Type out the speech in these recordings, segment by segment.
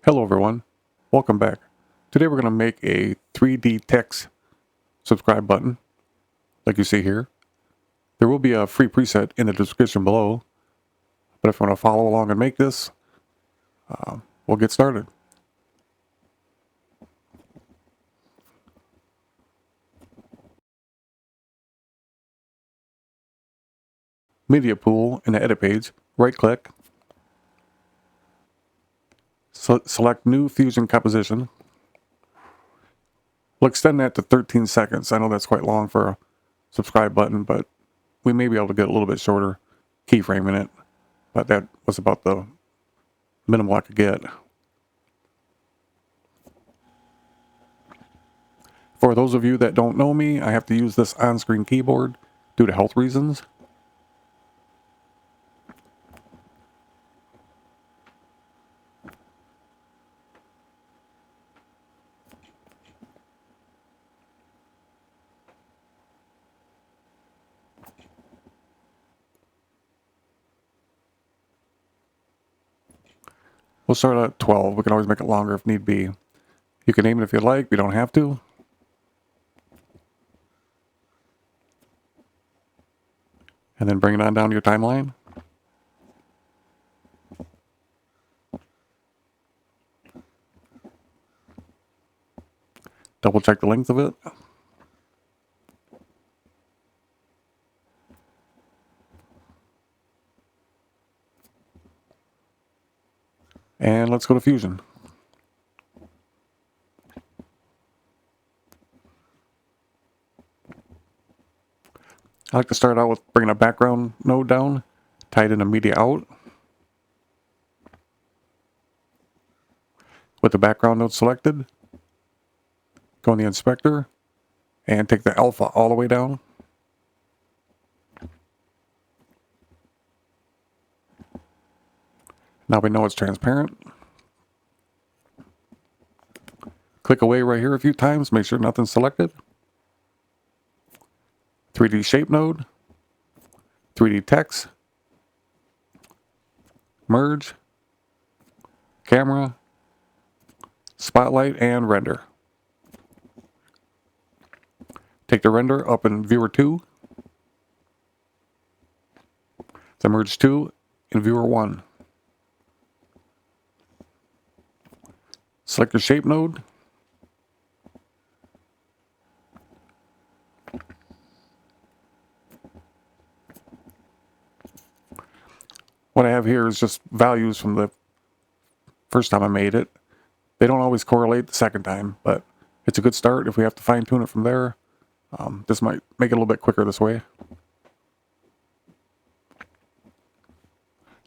Hello everyone, welcome back. Today we're going to make a 3D text subscribe button, like you see here. There will be a free preset in the description below, but if you want to follow along and make this, we'll get started. Media pool in the edit page, right click, select new fusion composition. We'll extend that to 13 seconds. I know that's quite long for a subscribe button, but we may be able to get a little bit shorter keyframe in it, but that was about the minimum I could get. For those of you that don't know me, I have to use this on-screen keyboard due to health reasons. We'll start at 12. We can always make it longer if need be. You can name it if you like. You don't have to. And then bring it on down to your timeline. Double check the length of it. And let's go to Fusion. I like to start out with bringing a background node down, tie it into media out. With the background node selected, go in the inspector and take the alpha all the way down. Now we know it's transparent. Click away right here a few times, make sure nothing's selected. 3D shape node, 3D text, merge, camera, spotlight, and render. Take the render up in viewer 2, the merge 2 in viewer 1. Select your shape node. What I have here is just values from the first time I made it. They don't always correlate the second time, but it's a good start. If we have to fine tune it from there, this might make it a little bit quicker this way.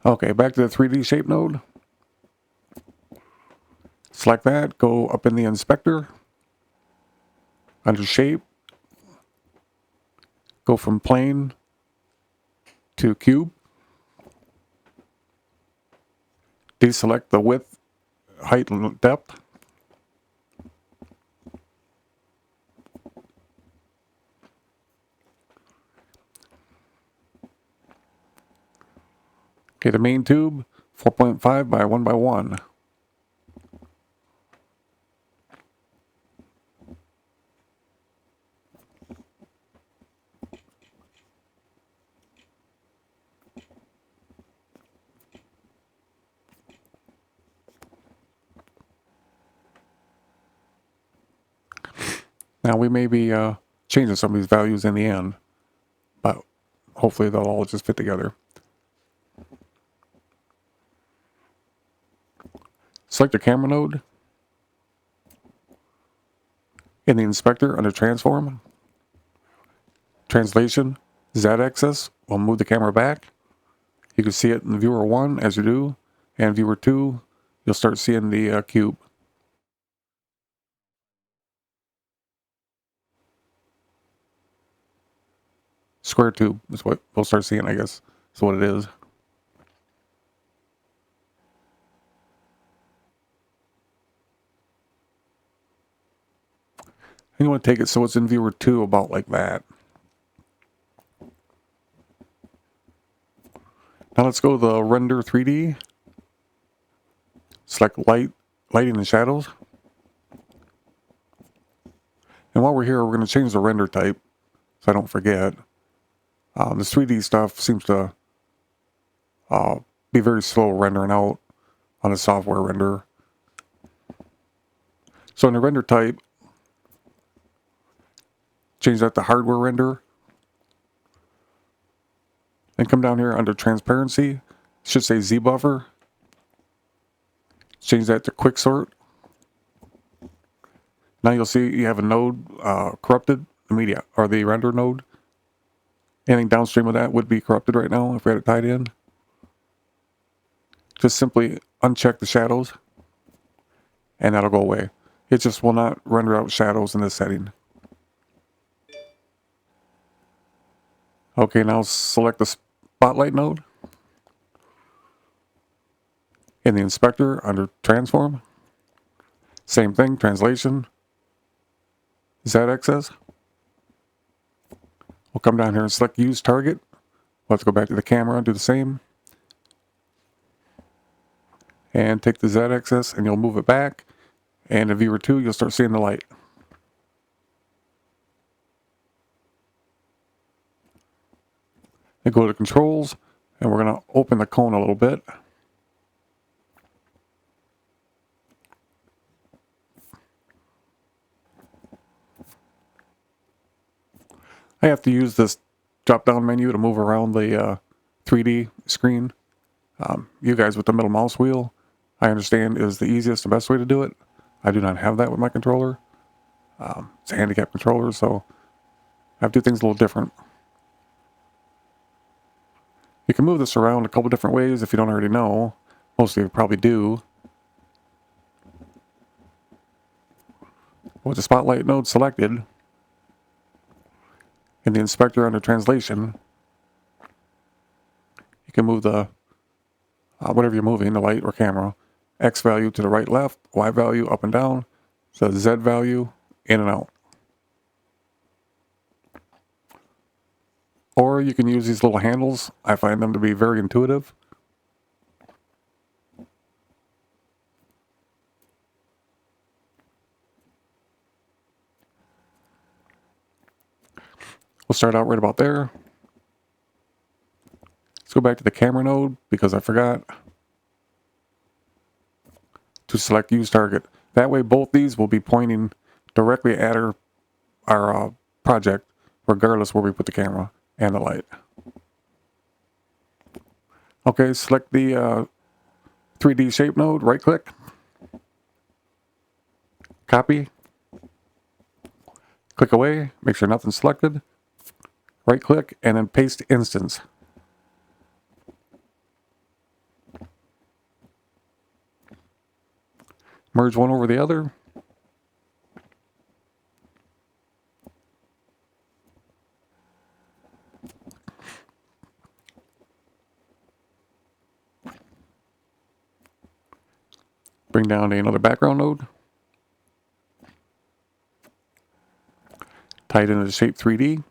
Okay, back to the 3D shape node. Select that, go up in the inspector, under shape, go from plane to cube, deselect the width, height, and depth. Okay, the main tube, 4.5 by 1 by 1. Now we may be changing some of these values in the end, but hopefully they'll all just fit together. Select the camera node. In the inspector under transform, translation, z-axis, we'll move the camera back. You can see it in viewer 1 as you do, and viewer 2, you'll start seeing the cube. Square tube is what we'll start seeing, I guess. Is what it is. And you want to take it so it's in viewer 2 about like that. Now let's go to the render 3D. Select light lighting and shadows. And while we're here, we're going to change the render type so I don't forget. This 3D stuff seems to be very slow rendering out on a software renderer. So in the render type, change that to hardware render. And come down here under transparency. It should say Z buffer. Change that to quick sort. Now you'll see you have a node corrupted, the media or the render node. Anything downstream of that would be corrupted right now if we had it tied in. Just simply uncheck the shadows and that'll go away. It just will not render out shadows in this setting. Okay, now select the spotlight node. In the inspector under transform. Same thing, translation. Z-axis. We'll come down here and select use target. We'll have to go back to the camera and do the same. And take the Z-axis and you'll move it back. And in viewer 2, you'll start seeing the light. And go to controls, and we're going to open the cone a little bit. I have to use this drop-down menu to move around the 3D screen. You guys with the middle mouse wheel, I understand, is the easiest and best way to do it. I do not have that with my controller. It's a handicap controller, so I have to do things a little different. You can move this around a couple different ways if you don't already know. Most of you probably do. With the spotlight node selected, in the inspector under translation, you can move the whatever you're moving, the light or camera, X value to the right, left, Y value up and down, so Z value in and out. Or you can use these little handles. I find them to be very intuitive. We'll start out right about there. Let's go back to the camera node because I forgot to select use target. That way both these will be pointing directly at our project regardless where we put the camera and the light. Okay, select the 3D shape node, right click, copy, click away, make sure nothing's selected, right click, and then paste instance. Merge one over the other. Bring down another background node. Tie it into the shape 3D.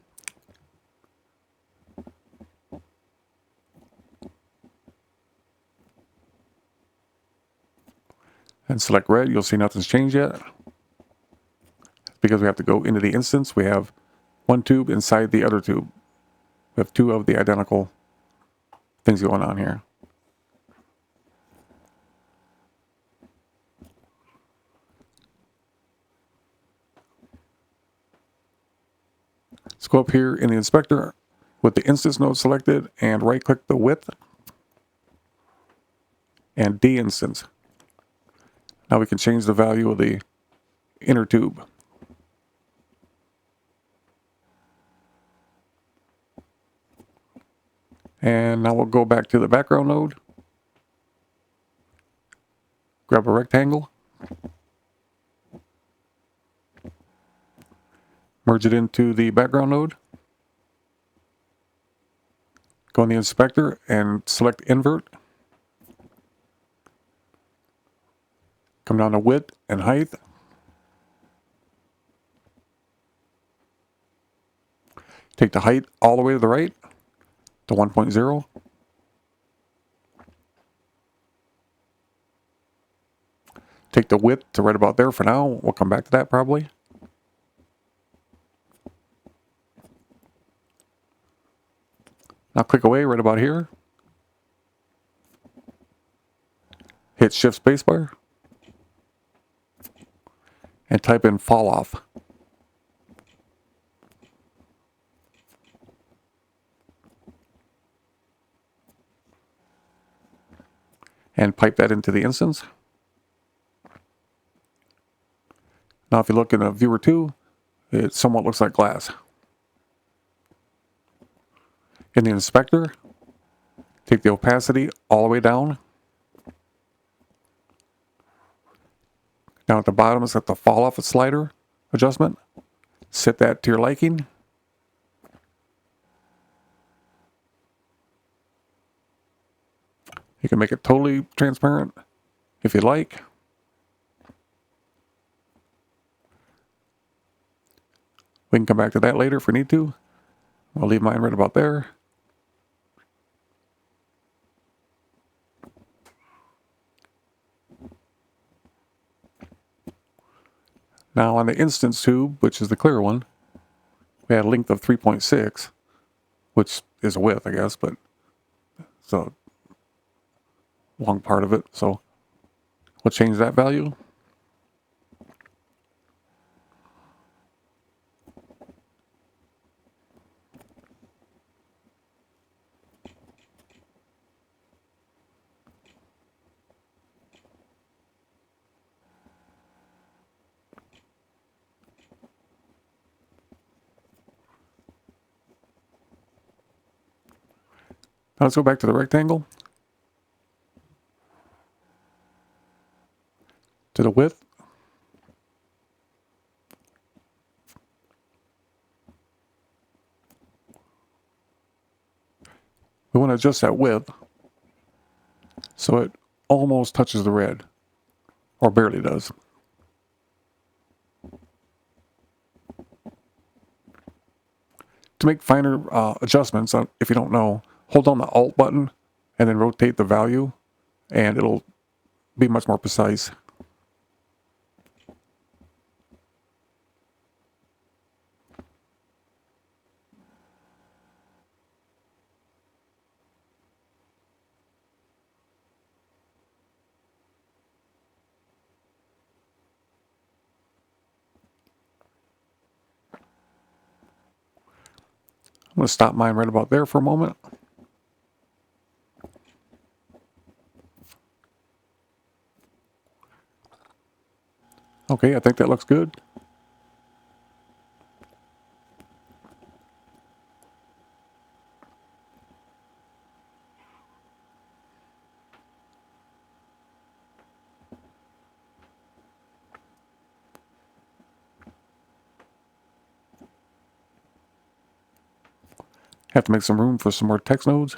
And select red. You'll see nothing's changed yet. Because we have to go into the instance. We have one tube inside the other tube. We have two of the identical things going on here. Let's go up here in the inspector with the instance node selected and right click the width and de-instance. Now we can change the value of the inner tube. And now we'll go back to the background node. Grab a rectangle. Merge it into the background node. Go in the inspector and select invert. Come down to width and height. Take the height all the way to the right to 1.0. Take the width to right about there for now. We'll come back to that probably. Now click away right about here. Hit Shift Spacebar. And type in fall off. And pipe that into the instance. Now if you look in a viewer 2, it somewhat looks like glass. In the inspector, take the opacity all the way down. Down at the bottom is at the fall off slider adjustment. Set that to your liking. You can make it totally transparent if you like. We can come back to that later if we need to. I'll leave mine right about there. Now on the instance tube, which is the clear one, we had a length of 3.6, which is a width, I guess, but it's a long part of it. So we'll change that value. Now let's go back to the rectangle. To the width. We want to adjust that width so it almost touches the red, or barely does. To make finer adjustments, if you don't know, hold down the Alt button and then rotate the value, and it'll be much more precise. I'm going to stop mine right about there for a moment. Okay, I think that looks good. Have to make some room for some more text nodes.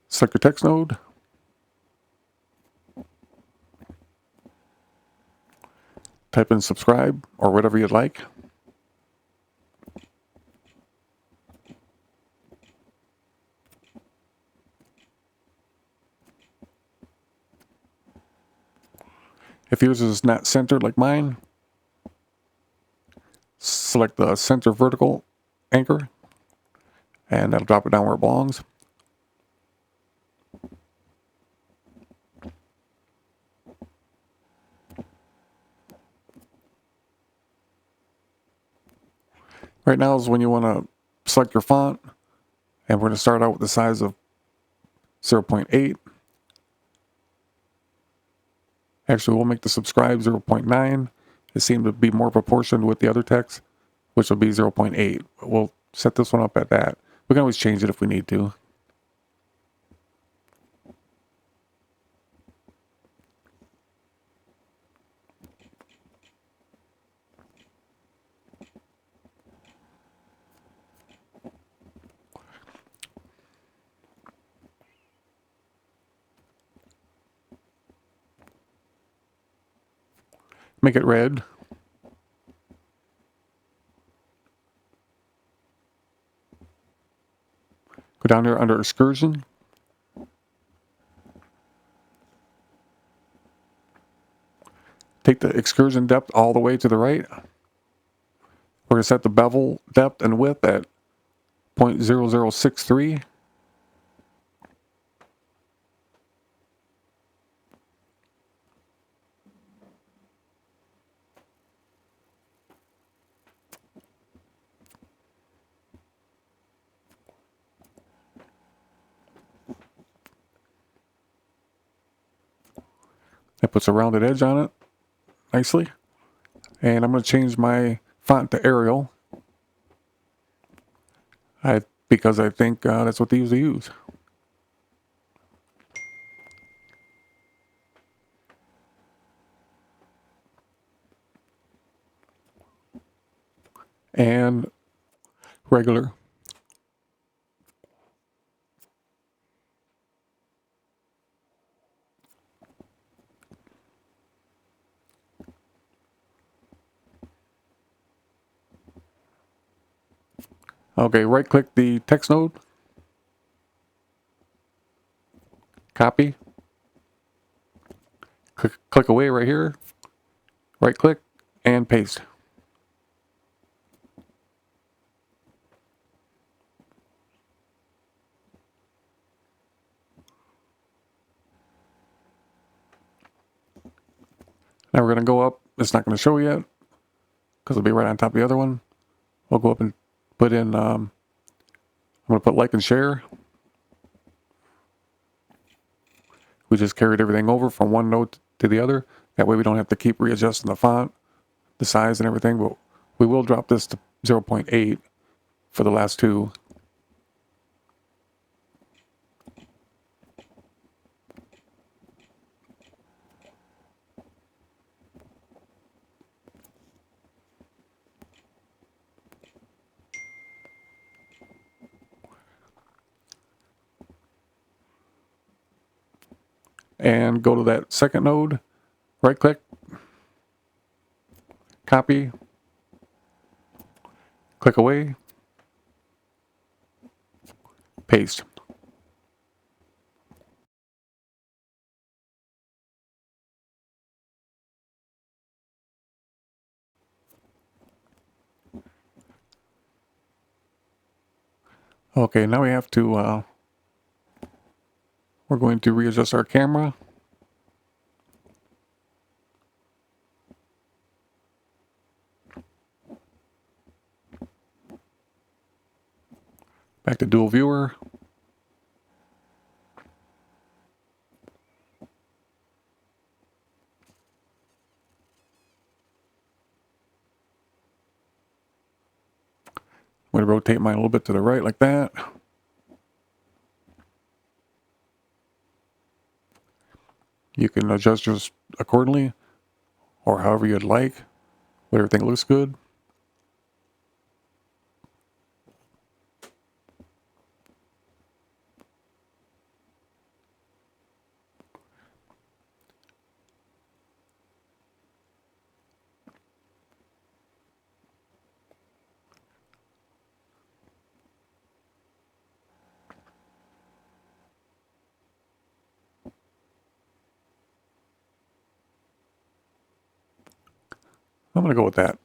Select your text node. Type in subscribe or whatever you'd like. If yours is not centered like mine, select the center vertical anchor, and that'll drop it down where it belongs. Right now is when you want to select your font, and we're going to start out with the size of 0.8. Actually, we'll make the subscribe 0.9. It seemed to be more proportioned with the other text, which will be 0.8. We'll set this one up at that. We can always change it if we need to. Make it red. Go down there under excursion. Take the excursion depth all the way to the right. We're going to set the bevel depth and width at 0.0063. That puts a rounded edge on it nicely. And I'm going to change my font to Arial. Because I think that's what they usually use. And regular. Okay, right click the text node. Copy. Click away right here. Right click and paste. Now we're going to go up. It's not going to show yet because it'll be right on top of the other one. We'll go up and put in, I'm going to put like and share. We just carried everything over from one node to the other. That way we don't have to keep readjusting the font, the size and everything. But we will drop this to 0.8 for the last two. And go to that second node, right click, copy, click away, paste. Okay, now we have to, we're going to readjust our camera. Back to dual viewer. I'm going to rotate mine a little bit to the right like that. You can adjust yours accordingly or however you'd like, but everything looks good. I'm going to go with that.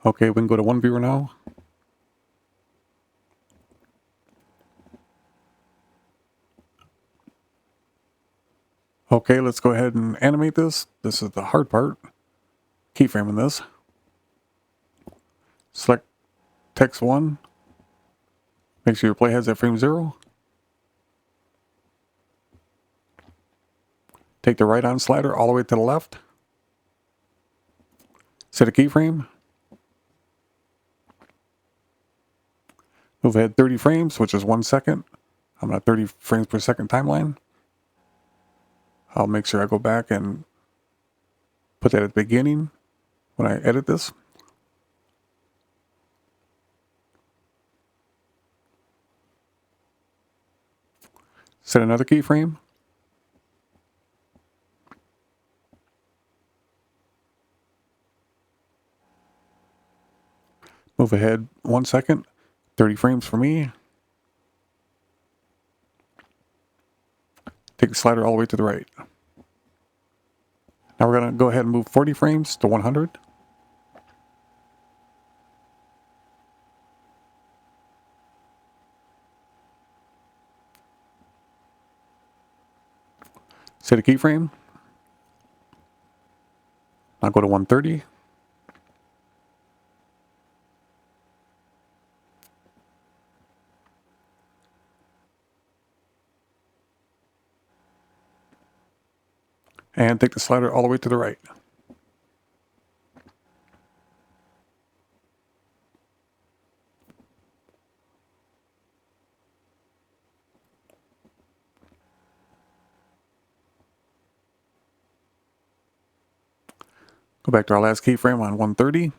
Okay, we can go to one viewer now. Okay, let's go ahead and animate this. This is the hard part. Keyframing this. Select text 1. Make sure your playhead's at frame 0. Take the right on slider all the way to the left. Set a keyframe. Move ahead 30 frames, which is 1 second. I'm at 30 frames per second timeline. I'll make sure I go back and put that at the beginning when I edit this. Set another keyframe. Move ahead 1 second, 30 frames for me. Take the slider all the way to the right. Now we're going to go ahead and move 40 frames to 100. Set a keyframe. Now go to 130. And take the slider all the way to the right. Go back to our last keyframe on 130.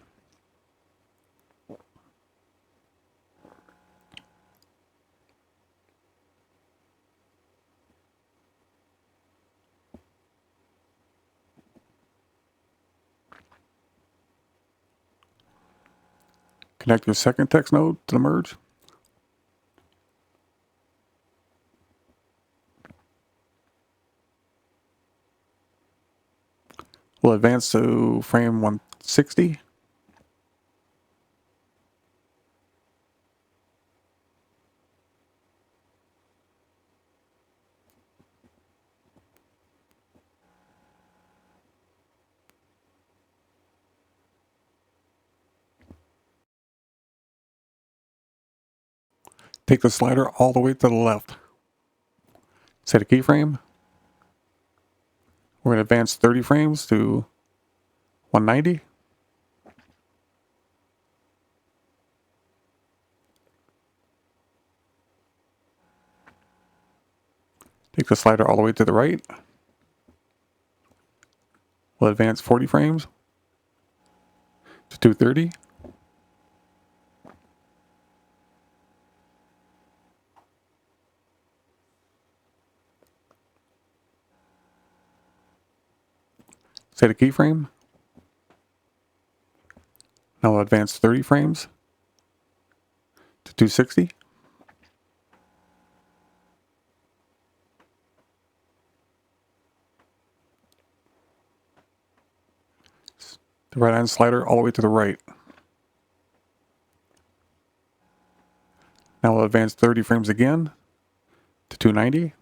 Connect your second text node to the merge. We'll advance to frame 160. Take the slider all the way to the left. Set a keyframe. We're going to advance 30 frames to 190. Take the slider all the way to the right. We'll advance 40 frames to 230. Set a keyframe. Now we'll advance 30 frames to 260. The right hand slider all the way to the right. Now we'll advance 30 frames again to 290.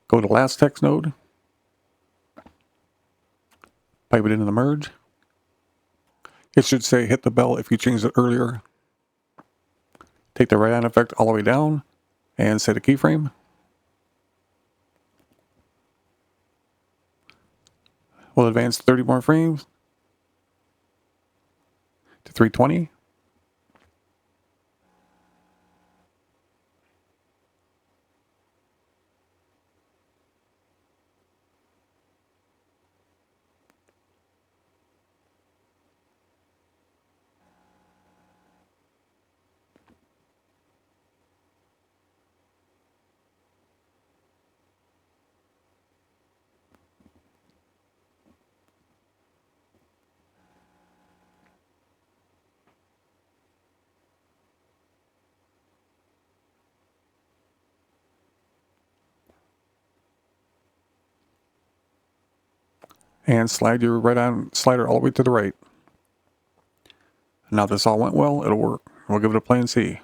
Go to last text node. Pipe it into the merge. It should say hit the bell if you changed it earlier. Take the right hand effect all the way down and set a keyframe. We'll advance 30 more frames to 320. And slide your right hand slider all the way to the right. Now this all went well, it'll work. We'll give it a play and see.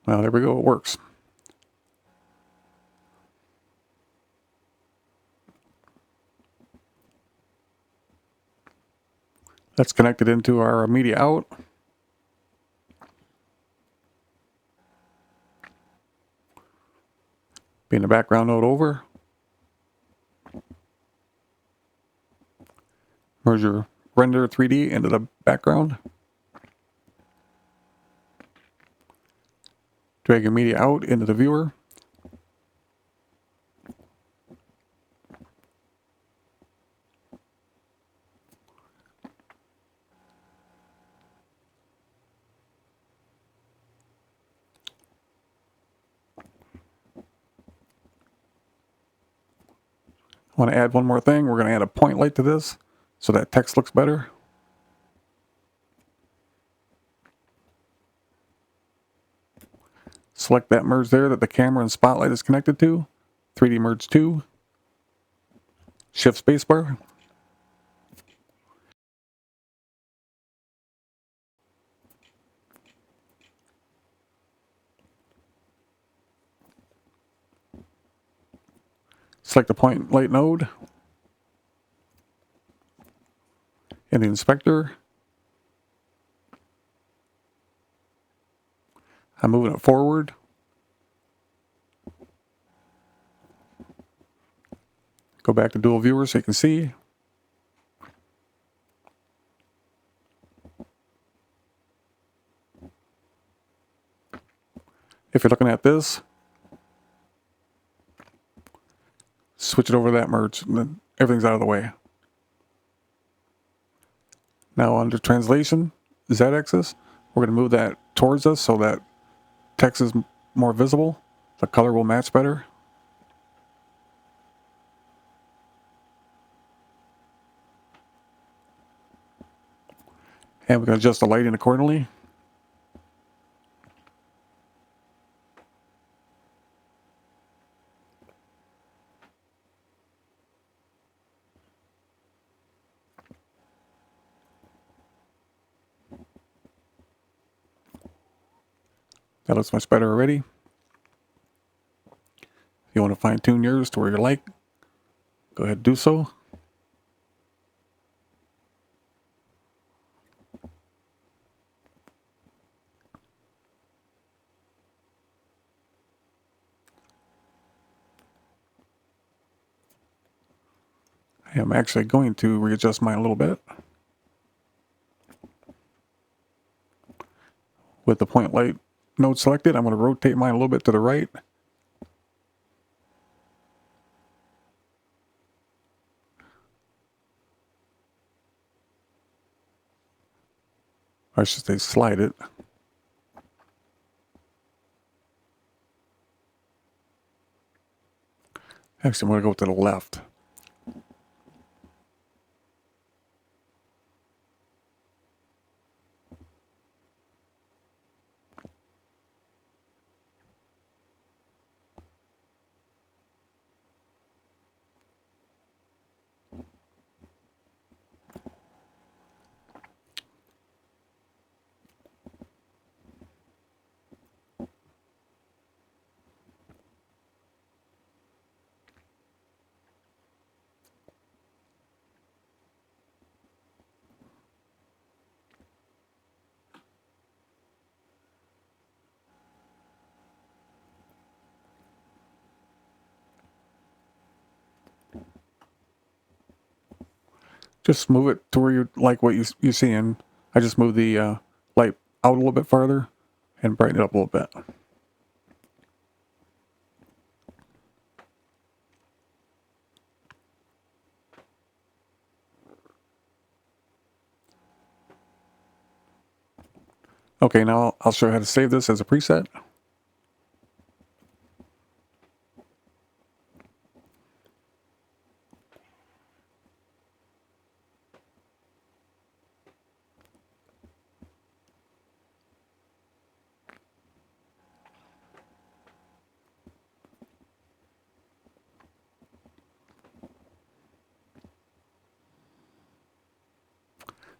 Well, there we go, it works. Let's connect it into our media out. Bring the background node over. Merge your render 3D into the background. Drag your media out into the viewer. I want to add one more thing. We're going to add a point light to this so that text looks better. Select that merge there that the camera and spotlight is connected to. 3D merge 2. Shift spacebar. Select the point light node in the inspector. I'm moving it forward. Go back to dual viewer so you can see. If you're looking at this, switch it over to that merge, and then everything's out of the way. Now under translation, Z-axis, we're going to move that towards us so that text is more visible. The color will match better. And we're going to adjust the lighting accordingly. That looks much better already. If you want to fine tune yours to where you like, go ahead and do so. I am actually going to readjust mine a little bit. With the point light node selected, I'm going to rotate mine a little bit to the right. Or I should say slide it. Actually, I'm going to go to the left. Just move it to where you like what you're seeing. I just move the light out a little bit farther and brighten it up a little bit. Okay, now I'll show you how to save this as a preset.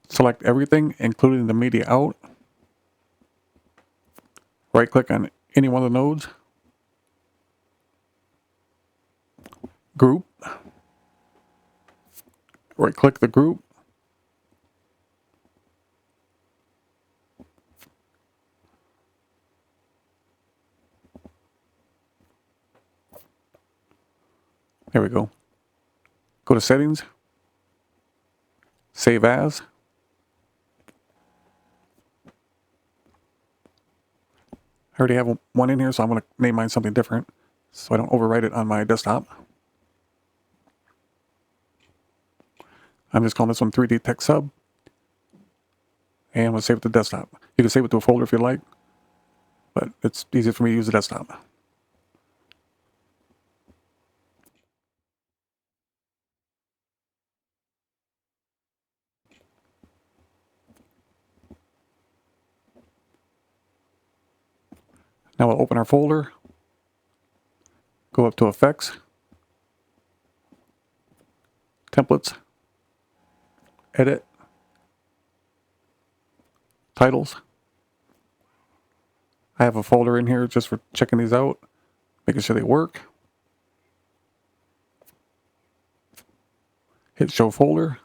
Select everything, including the media out. Right click on any one of the nodes. Group. Right click the group. There we go. Go to settings. Save as. I already have one in here, so I'm going to name mine something different so I don't overwrite it on my desktop. I'm just calling this one 3D Text Sub. And I'm going to save it to desktop. You can save it to a folder if you like, but it's easier for me to use the desktop. Now we'll open our folder, go up to Effects, Templates, Edit, Titles. I have a folder in here just for checking these out, making sure they work. Hit Show Folder.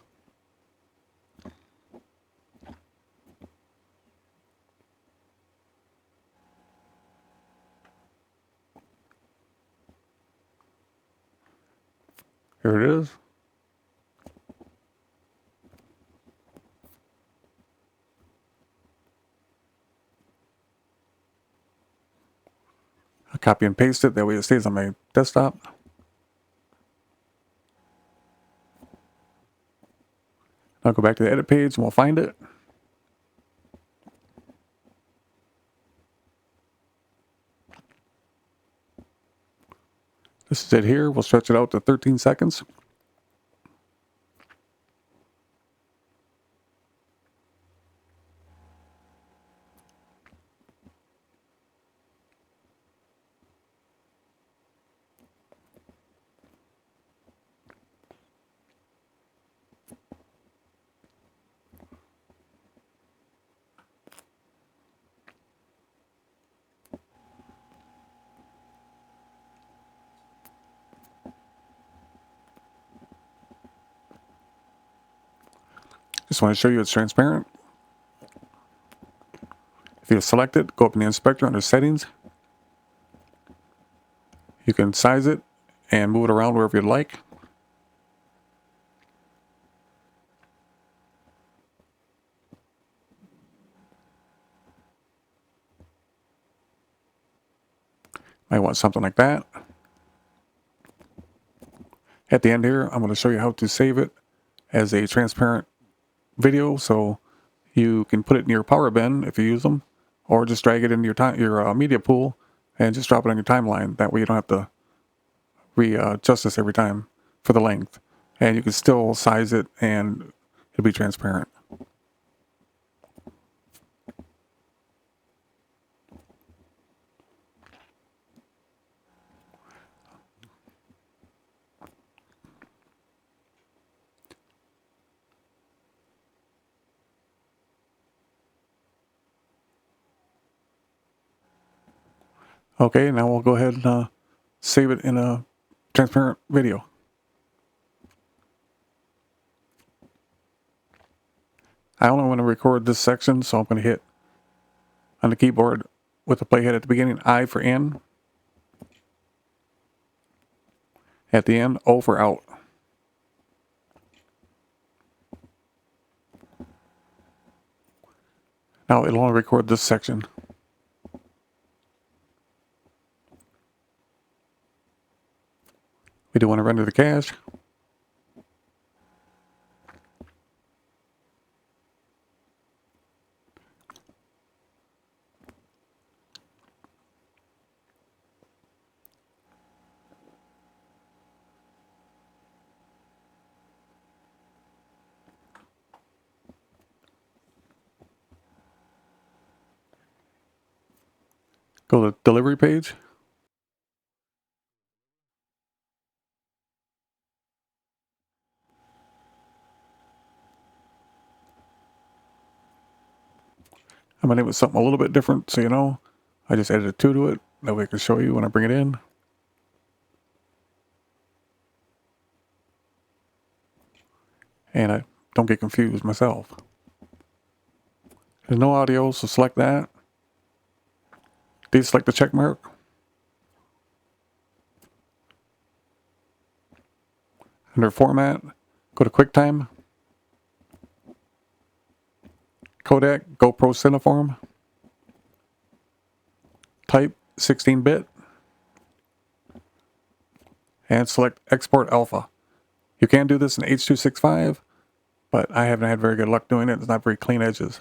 Here it is. I copy and paste it, that way it stays on my desktop. I'll go back to the edit page and we'll find it. This is it here. We'll stretch it out to 13 seconds. Just want to show you it's transparent. If you select it, go up in the inspector under settings. You can size it and move it around wherever you'd like. Might want something like that. At the end here, I'm going to show you how to save it as a transparent video, so you can put it in your power bin if you use them, or just drag it into your media pool and just drop it on your timeline. That way you don't have to readjust this every time for the length, and you can still size it and it'll be transparent. Okay, now we'll go ahead and save it in a transparent video. I only want to record this section, so I'm going to hit on the keyboard with the playhead at the beginning, I for in. At the end, O for out. Now it'll only record this section. We do want to render the cache. Go to the delivery page. I'm going to name it something a little bit different, so you know. I just added a 2 to it. That way I can show you when I bring it in. And I don't get confused myself. There's no audio, so select that. Deselect the check mark. Under Format, go to QuickTime. Codec, GoPro Cineform. Type 16-bit. And select Export Alpha. You can do this in H.265, but I haven't had very good luck doing it. It's not very clean edges.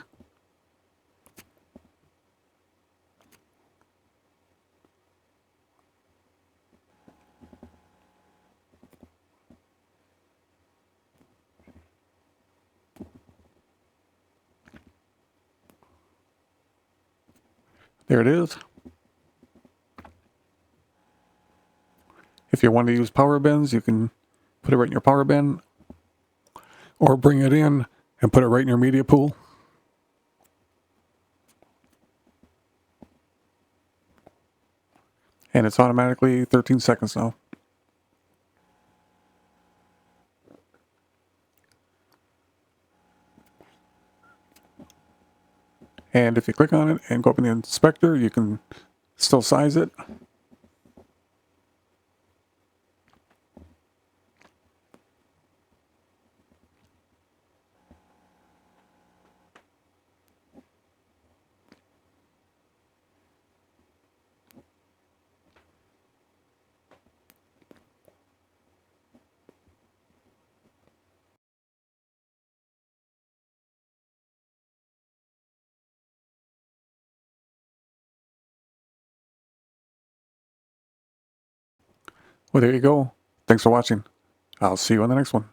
There it is. If you want to use power bins, you can put it right in your power bin, or bring it in and put it right in your media pool. And it's automatically 13 seconds now. And if you click on it and go up in the inspector, you can still size it. Well, there you go. Thanks for watching. I'll see you on the next one.